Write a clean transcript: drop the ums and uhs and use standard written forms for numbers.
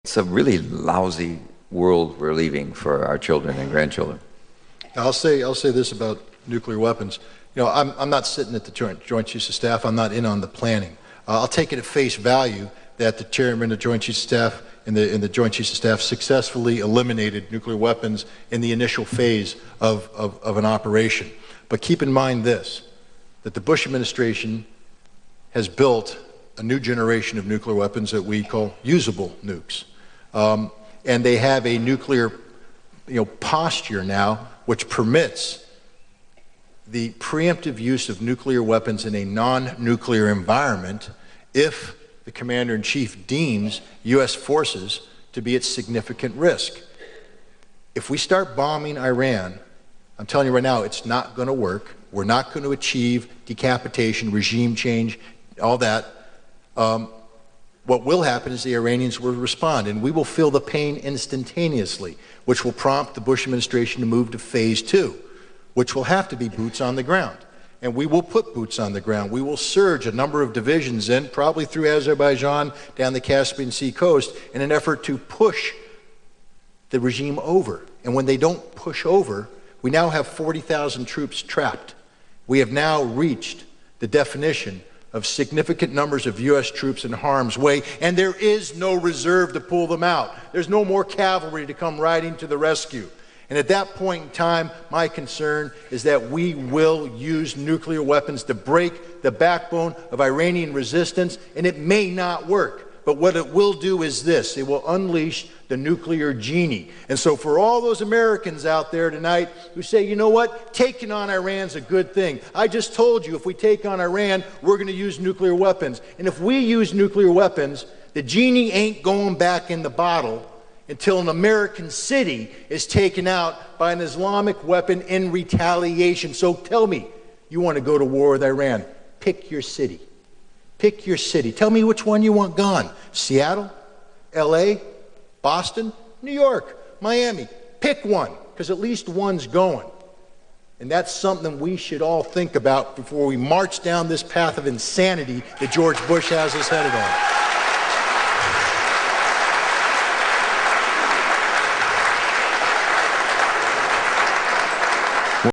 it's a really lousy world we're leaving for our children and grandchildren. I'll say this about nuclear weapons. You know, I'm not sitting at the Joint Chiefs of Staff. I'm not in on the planning. I'll take it at face value that the chairman of the Joint Chiefs of Staff and the Joint Chiefs of Staff successfully eliminated nuclear weapons in the initial phase of an operation. But keep in mind this, that the Bush administration has built a new generation of nuclear weapons that we call usable nukes. And they have a nuclear posture now which permits the preemptive use of nuclear weapons in a non-nuclear environment if the Commander-in-Chief deems U.S. forces to be at significant risk. If we start bombing Iran, I'm telling you right now, it's not going to work. We're not going to achieve decapitation, regime change, all that. What will happen is the Iranians will respond, and we will feel the pain instantaneously, which will prompt the Bush administration to move to phase 2, which will have to be boots on the ground. And we will put boots on the ground. We will surge a number of divisions in, probably through Azerbaijan, down the Caspian Sea coast, in an effort to push the regime over. And when they don't push over, we now have 40,000 troops trapped. We have now reached the definition of significant numbers of U.S. troops in harm's way, and there is no reserve to pull them out. There's no more cavalry to come riding to the rescue. And at that point in time, my concern is that we will use nuclear weapons to break the backbone of Iranian resistance, and it may not work. But what it will do is this: it will unleash the nuclear genie. And so for all those Americans out there tonight who say, you know what, taking on Iran's a good thing. I just told you, if we take on Iran, we're going to use nuclear weapons. And if we use nuclear weapons, the genie ain't going back in the bottle until an American city is taken out by an Islamic weapon in retaliation. So tell me, you want to go to war with Iran? Pick your city. Pick your city. Tell me which one you want gone. Seattle, LA, Boston, New York, Miami. Pick one, because at least one's going. And that's something we should all think about before we march down this path of insanity that George Bush has us headed on.